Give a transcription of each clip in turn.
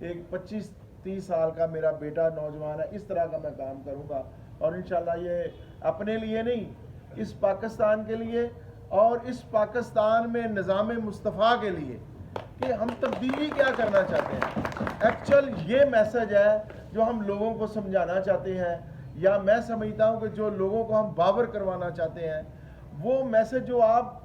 ایک 25-30 سال کا میرا بیٹا نوجوان ہے، اس طرح کا میں کام کروں گا، اور انشاءاللہ یہ اپنے لیے نہیں، اس پاکستان کے لیے اور اس پاکستان میں نظام مصطفیٰ کے لیے کہ ہم تبدیلی کیا کرنا چاہتے ہیں۔ ایکچول یہ میسج ہے جو ہم لوگوں کو سمجھانا چاہتے ہیں، یا میں سمجھتا ہوں کہ جو لوگوں کو ہم باور کروانا چاہتے ہیں، وہ میسج جو آپ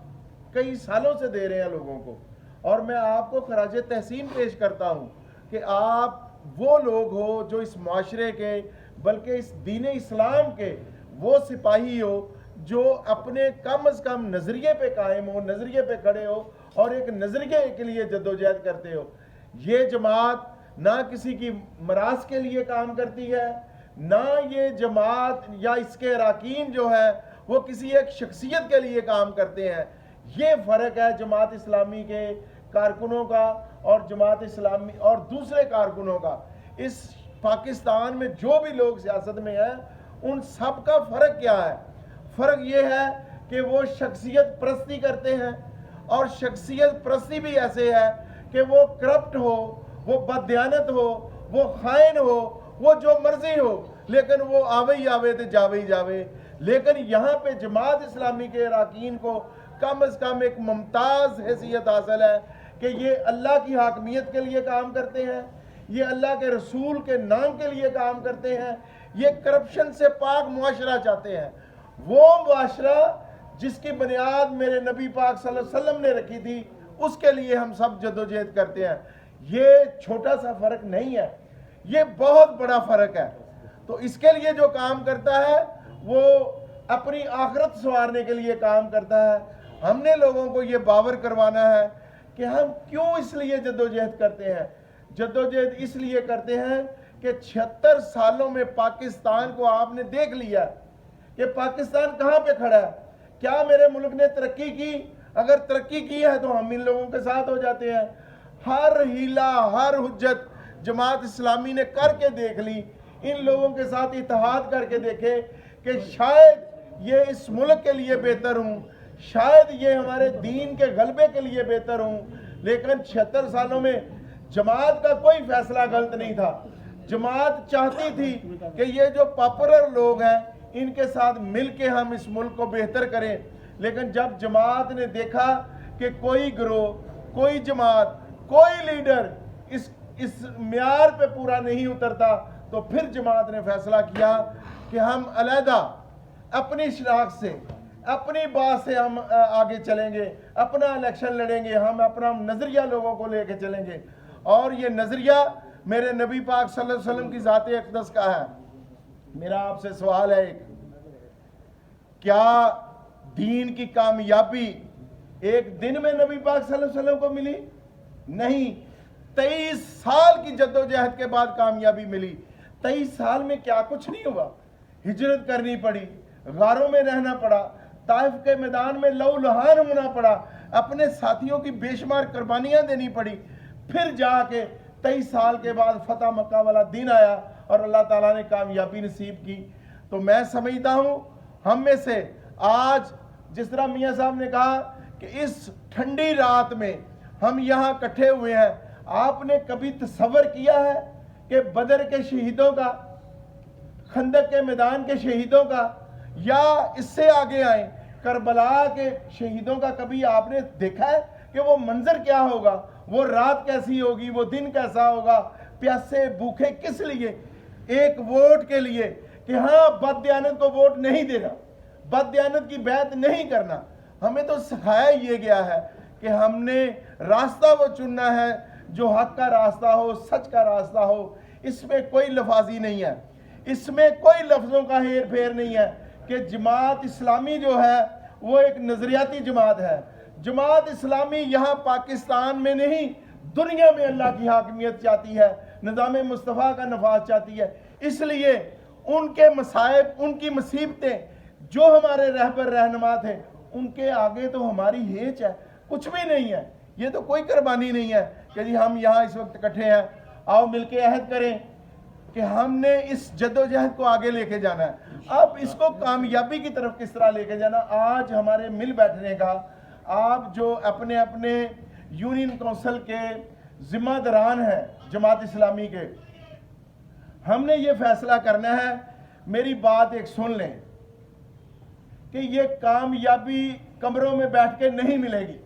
کئی سالوں سے دے رہے ہیں لوگوں کو، اور میں آپ کو خراج تحسین پیش کرتا ہوں کہ آپ وہ لوگ ہو جو اس معاشرے کے بلکہ اس دین اسلام کے وہ سپاہی ہو جو اپنے کم از کم نظریے پہ قائم ہو، نظریے پہ کھڑے ہو اور ایک نظریے کے لیے جدوجہد کرتے ہو۔ یہ جماعت نہ کسی کی مراث کے لیے کام کرتی ہے، نہ یہ جماعت یا اس کے اراکین جو ہے وہ کسی ایک شخصیت کے لیے کام کرتے ہیں۔ یہ فرق ہے جماعت اسلامی کے کارکنوں کا اور جماعت اسلامی اور دوسرے کارکنوں کا۔ اس پاکستان میں جو بھی لوگ سیاست میں ہیں ان سب کا فرق کیا ہے؟ فرق یہ ہے کہ وہ شخصیت پرستی کرتے ہیں، اور شخصیت پرستی بھی ایسے ہے کہ وہ کرپٹ ہو، وہ بددیانت ہو، وہ خائن ہو، وہ جو مرضی ہو، لیکن وہ آوے ہی آوے تے جاوے ہی جاوے۔ لیکن یہاں پہ جماعت اسلامی کے اراکین کو کم از کم ایک ممتاز حیثیت حاصل ہے کہ یہ اللہ کی حاکمیت کے لیے کام کرتے ہیں، یہ اللہ کے رسول کے نام کے لیے کام کرتے ہیں، یہ کرپشن سے پاک معاشرہ چاہتے ہیں، وہ معاشرہ جس کی بنیاد میرے نبی پاک صلی اللہ علیہ وسلم نے رکھی تھی، اس کے لیے ہم سب جدوجہد کرتے ہیں۔ یہ چھوٹا سا فرق نہیں ہے، یہ بہت بڑا فرق ہے۔ تو اس کے لیے جو کام کرتا ہے وہ اپنی آخرت سنوارنے کے لیے کام کرتا ہے۔ ہم نے لوگوں کو یہ باور کروانا ہے کہ ہم کیوں اس لیے جدوجہد کرتے ہیں۔ جدوجہد اس لیے کرتے ہیں کہ 76 سالوں میں پاکستان کو آپ نے دیکھ لیا کہ پاکستان کہاں پہ کھڑا ہے۔ کیا میرے ملک نے ترقی کی؟ اگر ترقی کی ہے تو ہم ان لوگوں کے ساتھ ہو جاتے ہیں۔ ہر ہیلہ، ہر حجت جماعت اسلامی نے کر کے دیکھ لی، ان لوگوں کے ساتھ اتحاد کر کے دیکھے کہ شاید یہ اس ملک کے لیے بہتر ہوں، شاید یہ ہمارے دین کے غلبے کے لیے بہتر ہوں۔ لیکن 76 سالوں میں جماعت کا کوئی فیصلہ غلط نہیں تھا۔ جماعت چاہتی تھی کہ یہ جو پاپولر لوگ ہیں ان کے ساتھ مل کے ہم اس ملک کو بہتر کریں، لیکن جب جماعت نے دیکھا کہ کوئی گروہ، کوئی جماعت، کوئی لیڈر اس معیار پہ پورا نہیں اترتا، تو پھر جماعت نے فیصلہ کیا کہ ہم علیحدہ اپنی شناخت سے، اپنی بات سے ہم آگے چلیں گے، اپنا الیکشن لڑیں گے، ہم اپنا نظریہ لوگوں کو لے کے چلیں گے۔ اور یہ نظریہ میرے نبی پاک صلی اللہ علیہ وسلم کی ذات اقدس کا ہے۔ میرا آپ سے سوال ہے ایک، کیا دین کی کامیابی ایک دن میں نبی پاک صلی اللہ علیہ وسلم کو ملی؟ نہیں، 23 سال کی جدوجہد کے بعد کامیابی ملی۔ 23 سال میں کیا کچھ نہیں ہوا؟ ہجرت کرنی پڑی، غاروں میں رہنا پڑا، طائف کے میدان میں لہو لہان ہونا پڑا، اپنے ساتھیوں کی بے شمار قربانیاں دینی پڑی، پھر جا کے 23 سال کے بعد فتح مکہ والا دن آیا اور اللہ تعالیٰ نے کامیابی نصیب کی۔ تو میں سمجھتا ہوں ہم میں سے آج جس طرح میاں صاحب نے کہا کہ اس ٹھنڈی رات میں ہم یہاں اکٹھے ہوئے ہیں، آپ نے کبھی تصور کیا ہے کہ بدر کے شہیدوں کا، خندق کے میدان کے شہیدوں کا، یا اس سے آگے آئیں کربلا کے شہیدوں کا کبھی آپ نے دیکھا ہے کہ وہ منظر کیا ہوگا، وہ رات کیسی ہوگی، وہ دن کیسا ہوگا، پیاسے بھوکے کس لیے؟ ایک ووٹ کے لیے کہ ہاں بددیانت کو ووٹ نہیں دینا، بددیانت کی بیعت نہیں کرنا۔ ہمیں تو سکھایا یہ گیا ہے کہ ہم نے راستہ وہ چننا ہے جو حق کا راستہ ہو، سچ کا راستہ ہو۔ اس میں کوئی لفاظی نہیں ہے، اس میں کوئی لفظوں کا ہیر پھیر نہیں ہے کہ جماعت اسلامی جو ہے وہ ایک نظریاتی جماعت ہے۔ جماعت اسلامی یہاں پاکستان میں نہیں، دنیا میں اللہ کی حاکمیت چاہتی ہے، نظام مصطفیٰ کا نفاذ چاہتی ہے۔ اس لیے ان کے مصائب، ان کی مصیبتیں جو ہمارے رہبر رہنما تھے، ان کے آگے تو ہماری ہیچ ہے، کچھ بھی نہیں ہے۔ یہ تو کوئی قربانی نہیں ہے کہ جی ہم یہاں اس وقت اکٹھے ہیں، آؤ مل کے عہد کریں کہ ہم نے اس جدوجہد کو آگے لے کے جانا ہے۔ اب اس کو کامیابی کی طرف کس طرح لے کے جانا، آج ہمارے مل بیٹھنے کا، آپ جو اپنے اپنے یونین کونسل کے ذمہ داران ہیں جماعت اسلامی کے، ہم نے یہ فیصلہ کرنا ہے، میری بات ایک سن لیں کہ یہ کامیابی کمروں میں بیٹھ کے نہیں ملے گی،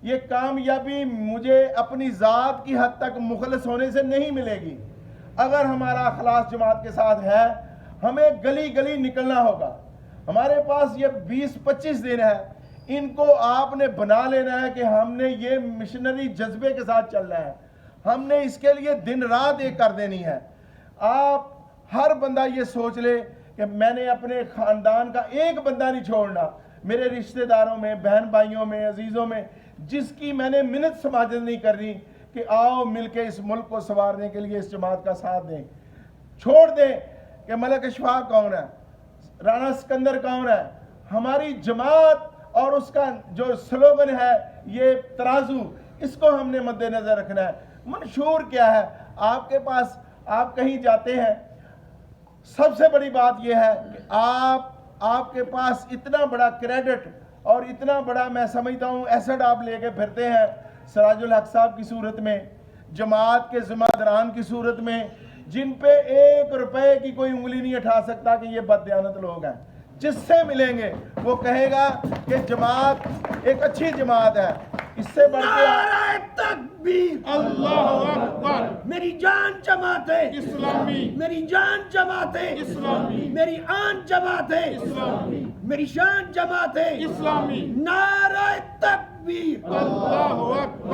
یہ کامیابی مجھے اپنی ذات کی حد تک مخلص ہونے سے نہیں ملے گی۔ اگر ہمارا اخلاص جماعت کے ساتھ ہے، ہمیں گلی گلی نکلنا ہوگا۔ ہمارے پاس یہ 20-25 دن ہے، ان کو آپ نے بنا لینا ہے کہ ہم نے یہ مشنری جذبے کے ساتھ چلنا ہے، ہم نے اس کے لیے دن رات ایک کر دینی ہے۔ آپ ہر بندہ یہ سوچ لے کہ میں نے اپنے خاندان کا ایک بندہ نہیں چھوڑنا، میرے رشتہ داروں میں، بہن بھائیوں میں، عزیزوں میں، جس کی میں نے منت سماجت نہیں کرنی کہ آؤ مل کے اس ملک کو سنوارنے کے لیے اس جماعت کا ساتھ دیں۔ چھوڑ دیں کہ ملک اشفاق کون ہے، رانا سکندر کون ہے۔ ہماری جماعت اور اس کا جو سلوگن ہے یہ ترازو، اس کو ہم نے مد نظر رکھنا ہے۔ منشور کیا ہے؟ آپ کے پاس آپ کہیں جاتے ہیں، سب سے بڑی بات یہ ہے کہ آپ کے پاس اتنا بڑا کریڈٹ اور اتنا بڑا میں سمجھتا ہوں ایسڈ آپ لے کے پھرتے ہیں، سراج الحق صاحب کی صورت میں، جماعت کے ذمہ داران کی صورت میں، جن پہ 1 روپے کی کوئی انگلی نہیں اٹھا سکتا کہ یہ بددیانت لوگ ہیں۔ جس سے ملیں گے وہ کہے گا کہ جماعت ایک اچھی جماعت ہے۔ اس سے بڑھ کے نعرہ تکبیر، اللہ اکبر، میری جان جماعت ہے اسلامی، میری جان جماعت ہے اسلامی، میری آن جماعت ہے اسلامی، میری شان جماعت ہے اسلامی، نعرہ تکبیر۔ اللہ اکبر۔